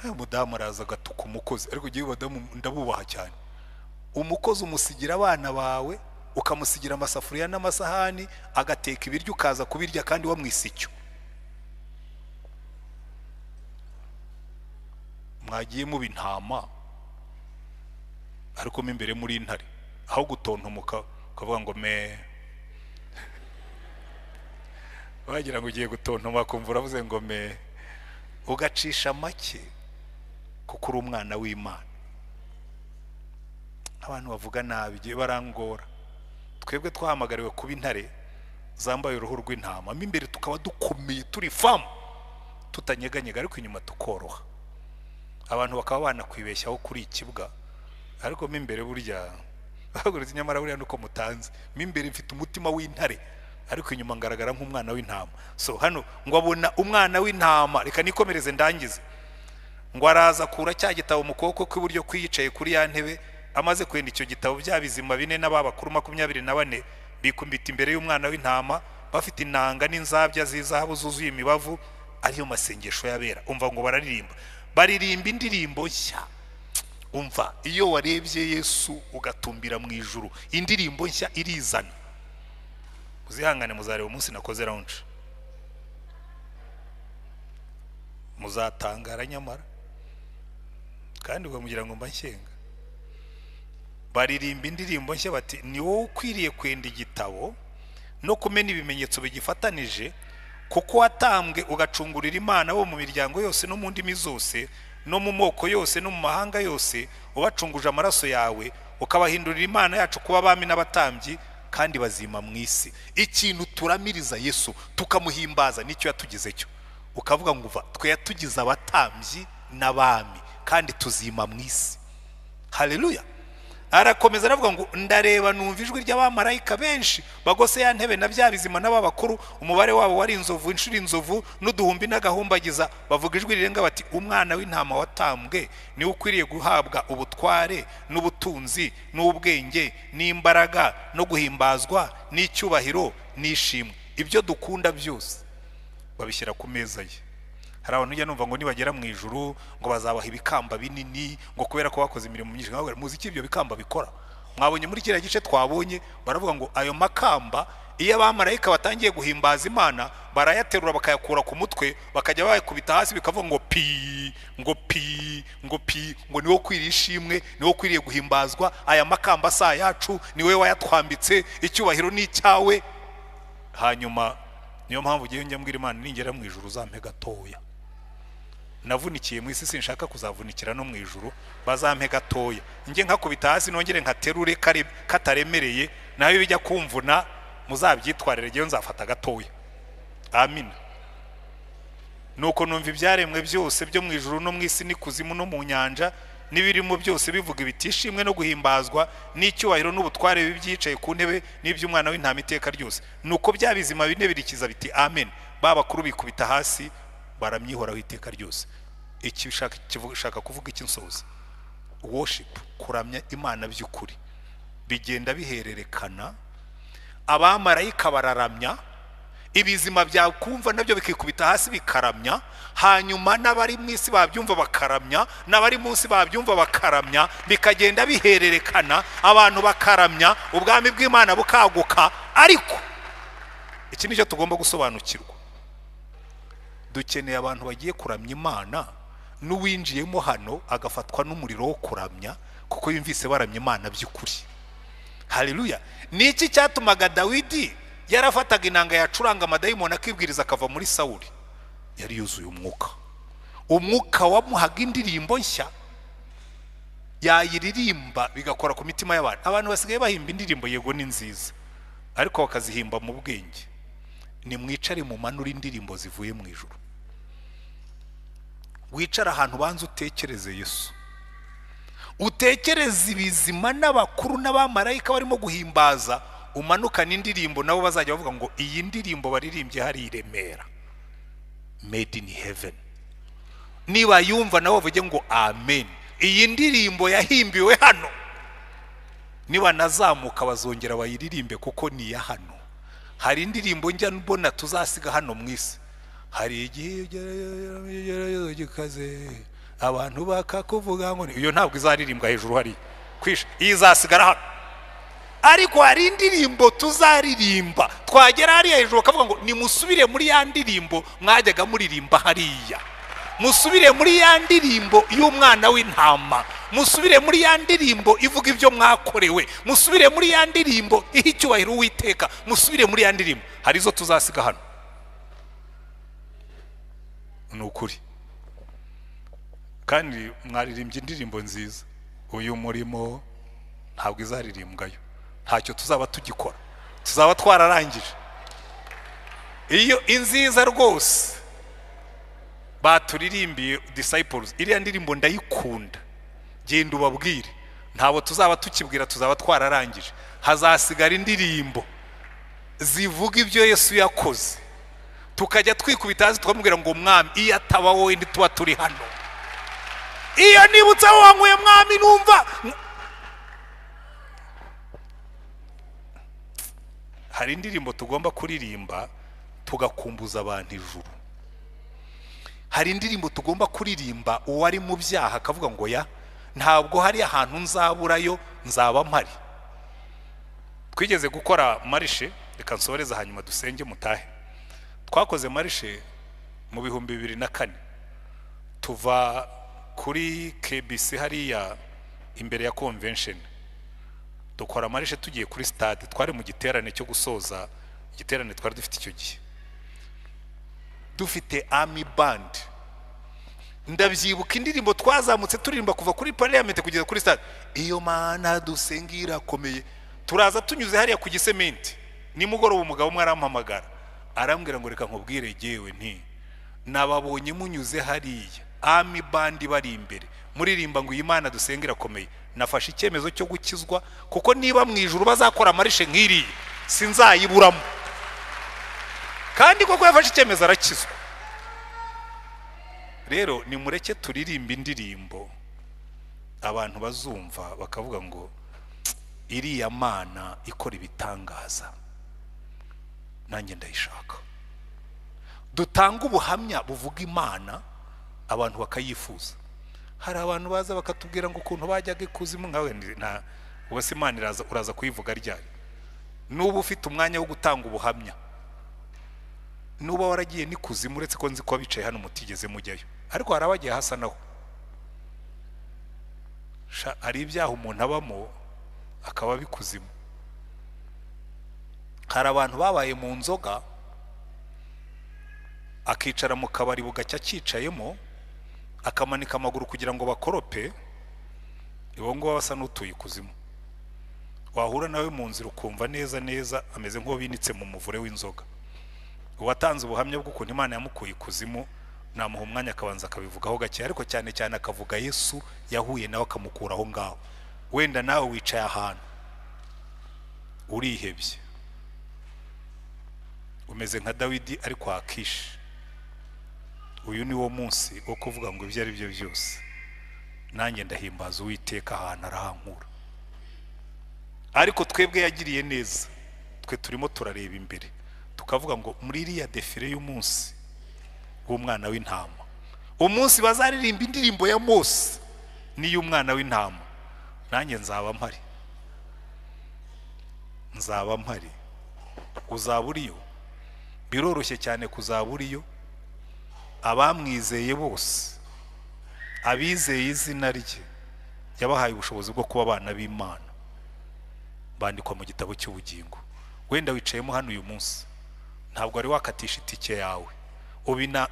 umudamu araza agatuka umukozi ariko giye abadamu ndabubaha cyane umukozi umusigira abana bawe ukamusigira amasafuriya n'amasahani agateka ibiryo ukaza kubirya kandi wamwisikyo mwagiye mu bintama ariko imbere muri intare aho gutontomuka ukavuga ngo me wagira ngo ugiye gutontoma kumva uravuze ngo me ugacisha make kuko uri umwana w'Imana abantu bavuga nabi giye barangora twebwe twahamagariwe kuba intare zambaye uruhu rw'intama imbere tukaba dukomeye turi famu tutanyeganyega ariko inyuma tukoroha abantu bakaba banakwibeshyaho kuri ikibwa ariko imbere burya baguriza nyamara buriya nuko mutanze imbere mfite umutima w'intare ariko inyuma ngaragara nk'umwana w'intama so hano ngo abona umwana w'intama reka nikomereze ndangize ngo araza kura cya gitabo mu kuboko kw'iburyo kwiyicaye kuri ya ntebe amaze kwenda icyo gitabo byabizima bine n'ababakuru 24 bikumbita imbere y'umwana w'intama bafite inanga n'inzabya z'izahabu zuzuye imibavu ariyo masengesho yabera umva ngo baririmba indirimbo nshya umva iyo warebye Yesu ugatumbira mu ijuru indirimbo nshya irizana uzihangane muzareba umunsi nakoze launch muzatangara nyamara kandi ugamugira ngo mbanshyenga baririmba indirimbo nshya bati ni wowe ukwiriye kwenda igitabo no kumena ibimenyetso bigifatanije kuko watambwe ugacungurira Imana bo mu miryango yose no mu ndimi zose no mu moko yose no mu mahanga yose ubacunguje amaraso yawe ukabahindurira Imana yacu kuba abami n'abatambyi kandi bazima mu isi ikintu turamiriza Yesu tukamuhimbaza nicyo yatugize cyo ukavuga ngo uva twe yatugize abatambyi n'abami kandi tuzima mu isi haleluya arakomeza aravuga ngo ndareba numva ijwi ry'abamarayika benshi bagose ya ntebe na byabizima n'ababakuru umubare wabo wari inzovu inshuri inzovu n'uduhumbi n'agahumbagiza bavuga ijwi rirenga bati umwana w'intama watambwe ni ukwiriye guhabwa ubutware n'ubutunzi n'ubwenge n'imbaraga no guhimbazwa n'icyubahiro n'ishimwe ibyo dukunda byose babishyira ku meza ye hari abantu njya numva ngo nibagera mu ijuru ngo bazabaha ibikamba binini ngo kubera ko bakoze imirimo myinshi ngabwe muzi iki ibyo bikamba bikora mwabonye muri kiriya gice twabonye baravuga ngo ayo makamba iyo abamarayika batangiye guhimbaza Imana barayaterura bakayakura ku mutwe bakajya bayikubita hasi bikavuga ngo pi ngo pi ngo pi ngo niwo kwiriye ishimwe niwo kwiriye guhimbazwa aya makamba sa yacu niwe wayatwambitse icyubahiro ni cyawe hanyuma niyo mpamvu ugiye njya mbwira Imana ningera mu ijuru zampe gatoya navunikiye mu isi sinshaka kuzavunikira no mu ijuru bazampe gatoya nge nkakubita hasi nongere nkaterure kataremereye nayo bijya kumvuna muzabyitwarire giyo nzafata gatoya amen nuko numva ibyaremwe byose byo mu ijuru no mu isi n'ikuzimu no mu nyanja n'ibirimo byose bivuga ibitishimwe no guhimbazwa n'icyubahiro n'ubutware bibyicaye ku ntebe n'iby'umwana w'intama iteka ryose nuko byabizima bine birikiza biti amen babakuru bikubita hasi baramyihoraho iteka ryose iki shaka kuvuga iki nsoza worship kuramya Imana by'ukuri bigenda bihererekana abamarayika bararamya ibizima byakumva nabyo bikikubita hasi bikaramya hanyuma n'abari mu isi babyumva bakaramya n'abari munsi babyumva bakaramya bikagenda bihererekana abantu bakaramya ubwami bw'Imana bukaguka ariko iki nicyo tugomba gusobanukirwa. Dukeneye abantu bagiye kuramya Imana, n'uwinjiyemo hano agafatwa n'umuriro wo kuramya kuko yumvise baramya Imana by'ukuri. Haleluya. Niki cyatumaga Dawidi yarafataga inanga yacuranga amadayimoni akibwiriza akava muri Sawuli? Yari yuzuye umwuka wamuhaga indirimbo nshya yayiririmba bigakora ku mitima y'abantu. Abantu basigaye bahimba indirimbo yego ni nziza, ariko bakazihimba mu bwenge. Ni mwicare mu manura indirimbo zivuye mu ijuru. Wicara ahantu banza utekereze Yesu, utekereze ibizima n'abakuru n'abamarayika barimo guhimbaza, umanukana indirimbo nabo bazajya bavuga ngo iyi ndirimbo baririmbye hari i Remera, made in heaven. Niba yumva nabo bavuge ngo amen, iyi ndirimbo yahimbiwe hano. Niba nazamuka bazongera bayiririmbe kuko ni ya hano. Hari indirimbo njya mbona tuzasiga hano mwisi, hari igihe gikaze abantu bakakuvuga ngo iyo ntabwo izaririmbwa hejuru hari kwisha, izasigara hano. Ariko hari indirimbo tuzaririmba twagera hariya hejuru bakavuga ngo nimusubire muri ya ndirimbo mwajyaga muririmba hariya, musubire muri ya ndirimbo y'umwana w'intama, musubire muri ya ndirimbo ivuga ibyo mwakorewe, musubire muri ya ndirimbo iha icyubahiro Uwiteka, musubire muri ya ndirimbo. Hari izo tuzasiga hano, ni ukuri. Kandi mwaririmbye indirimbo nziza, uyu murimo ntabwo izaririmbwayo, ntacyo tuzaba tugikora, tuzaba twararangije. Iyo inziza rwose baturirimbiye disciples, iriya ndirimbo ndayikunda, genda ubabwire, ntabo tuzaba tukibwira, tuzaba twararangije. Hazasigara indirimbo zivuga ibyo Yesu yakoze, tukajya twikubita hasi tukamubwira ngo mwami, iyo ataba wowe ntituba turi hano. Iyo nibutsa aho wankuye mwami numva. Hari indirimbo tugomba kuririmba tugakumbuza abantu ijuru. Hari indirimbo tugomba kuririmba uwari mu byaha akavuga ngo ya ntabwo hari ahantu nzaburayo, nzaba mpari. Twigeze gukora marishe, reka nsoreza hanyuma dusenge mutahe. Twakoze marishe mu 2004, tuva kuri KBC hariya imbere ya convention, dukora marishe tugiye kuri stade. Twari mu giterane cyo gusoza igiterane twari dufite icyo gihe, dufite army band. Ndabyibuka indirimbo twazamutse turirimba kuva kuri parliament kugeza kuri stade, iyo Mana dusengira komeye. Turaza tunyuze hariya ku gisementi, nimugoroba umugabo umwe arampamagara arambwira ngo reka nkubwire jewe nti nababonye munyuze hariya army band bari imbere muririmba ngo Imana dusengira komeye. Nafashe icyemezo cyo gukizwa, kuko niba mu ijuru bazakora marishe nk'iri sinzayiburamo. Kandi koko yafashe icyemezo arakizwa. Rero ni mureke turirimba indirimbo abantu bazumva bakavuga ngo iriya Mana ikora ibitangaza, nanjye ndayishaka. Dutanga ubuhamya buvuga Imana abantu bakayifuza. Hari abantu baza bakatubwira ngo ukuntu bajyaga ikuzimu nkawe na ubase Imana uraza kuyivuga ryari? Nuba ufite umwanya wo gutanga ubuhamya, nuba waragiye n'ikuzimu, uretse ko nzi ko bicaye hano mutigeze mujyayo, ariko harabagiye hasa naho. Hari ibyaha umuntu abamo akaba bikuzimu. Hari abantu babaye mu nzoga akicara mu kabari bugacya cyicayemo akamanika amaguru kugira ngo bakorope, ibo ngo basa n'utuye ikuzimu. Wahura nawe mu nzira ukumva neza neza ameze nk'uwo binitse mu muvure w'inzoga. Uwatanze ubuhamya bw'ukuntu Imana yamukuye ikuzimu namuha umwanya akabanza akabivugaho gake, ariko cyane cyane akavuga Yesu yahuye nawe akamukura aho ngaho. Wenda nawe wicaye ahantu urihebye, umeze nka Dawidi ariko Akishi. Uyu ni wo munsi wo kuvuga ngo ibyo ari byo byose nanjye ndahimbaza Uwiteka ahantu arahankura. Ariko twebwe yagiriye neza, twe turimo turareba imbere tukavuga ngo muri iriya defile y'umunsi w'umwana w'intama, umunsi bazaririmba indirimbo ya Mose n'iy'umwana w'intama, nanjye nzaba mpari. Nzaba mpari. Uzaba uriyo? biroroshye cyane kuzaburiyo abamwizeye bose, abizeye izina rye yabahaye ubushobozi bwo kuba abana b'Imana, bandikwa mu gitabo cy'ubugingo. Wenda wicayemo hano uyu munsi ntabwo ari wakatisha itike yawe, ubina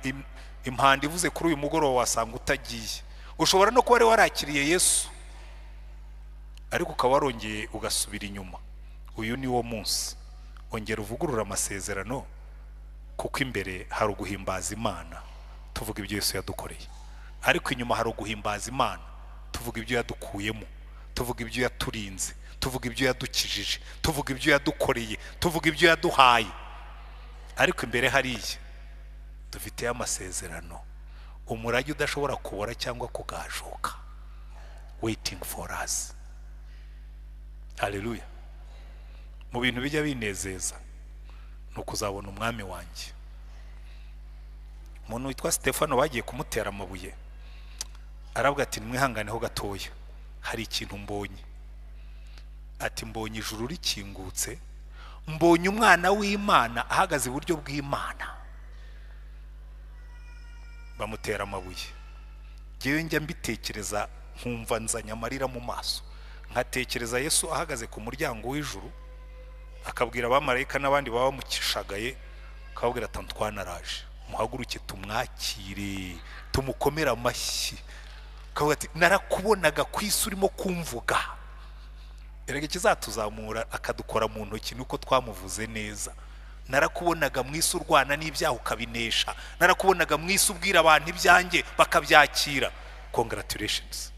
impanda ivuze kuri uyu mugoroba wasanga utagiye. Ushobora no kuba ari warakiriye Yesu ariko ukaba warongeye ugasubira inyuma. Uyu ni wo munsi ongera uvugurura amasezerano, kuko imbere hari uguhimbaza Imana tuvuga ibyo Yesu yadukoreye, ariko inyuma hari uguhimbaza Imana tuvuga ibyo yadukuyemo, tuvuga ibyo yaturinze, tuvuga ibyo yadukijije, tuvuga ibyo yadukoreye, tuvuga ibyo yaduhaye. Ariko imbere hariya dufite amasezerano, umurage udashobora kubora cyangwa kugajuka, waiting for us. Haleluya. Mu bintu bijya binezeza no kuzabona umwami wanjye. Umuntu witwa Stefano bagiye kumutera amabuye, aravuga ati mwihanganeho gatoya, hari ikintu mbonye. Ati mbonye ijuru rikingutse, mbonye umwana w'Imana ahagaze iburyo bw'Imana. Bamutera amabuye. Jewe njya mbitekereza nkumva nzanye amarira mu maso, nkatekereza Yesu ahagaze ku muryango w'ijuru akabwira abamarayika n'abandi baba mukishagaye, akabwira ati twanaraje, muhaguruke tumwakire, tumukomera amashyi. Akavuga ati narakubonaga ku isi urimo kumvuga. Erega kizatuzamura akadukora mu ntoki nuko twamuvuze neza. Narakubonaga mu isi urwana n'ibyaha ukabinesha, narakubonaga mu isi ubwira abantu ibyanjye bakabyakira. Congratulations.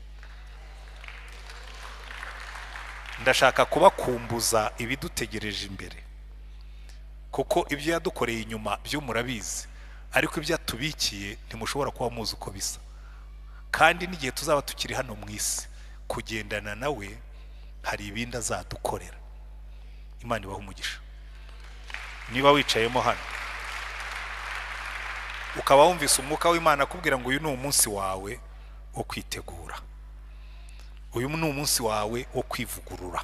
Ndashaka kubakumbuza ibidutegereje imbere, kuko ibyo yadukoreye inyuma byo murabizi, ariko ibyo atubikiye ntimushobora kuba muzi uko bisa. Kandi n'igihe tuzaba tukiri hano mu isi kugendana nawe, hari ibindi azadukorera. Imana ibahe umugisha. Niba wicayemo hano ukaba wumvise umwuka w'Imana akubwira ngo uyu ni umunsi wawe wo kwitegura, uyu ni umunsi wawe wo kwivugurura,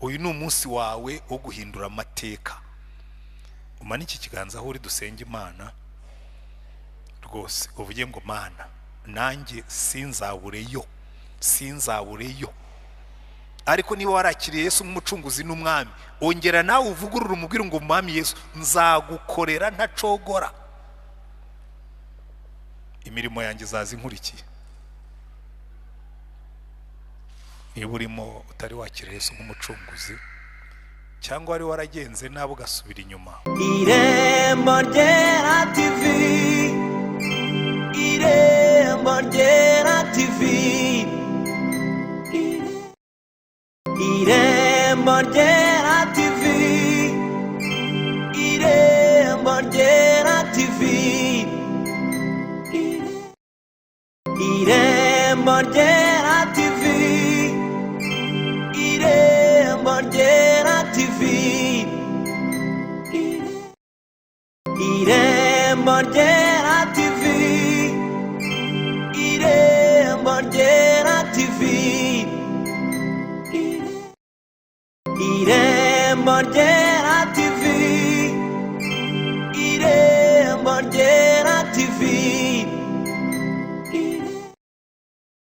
uyu ni umunsi wawe wo guhindura amateka, umanike ikiganza aho uri dusenge Imana rwose, uvuge ngo Mana nanjye sinzabureyo. Ariko niba warakiriye Yesu nk'umucunguzi n'umwami, ongera nawe uvugurura umubwire ngo Mwami Yesu, nzagukorera ntacogora, imirimo yanjye izaza inkurikiye. Niba urimo utari wakiriye Yesu nk'umucunguzi, cyangwa wari waragenze nawe ugasubira inyuma, Irembo Ryera TV, Irembo Ryera TV, Irembo Ryera TV, Irembo Ryera TV, Irembo Ryera TV, Irembo Ryera TV, Irembo Ryera TV, Irembo Ryera TV, Irembo Ryera TV.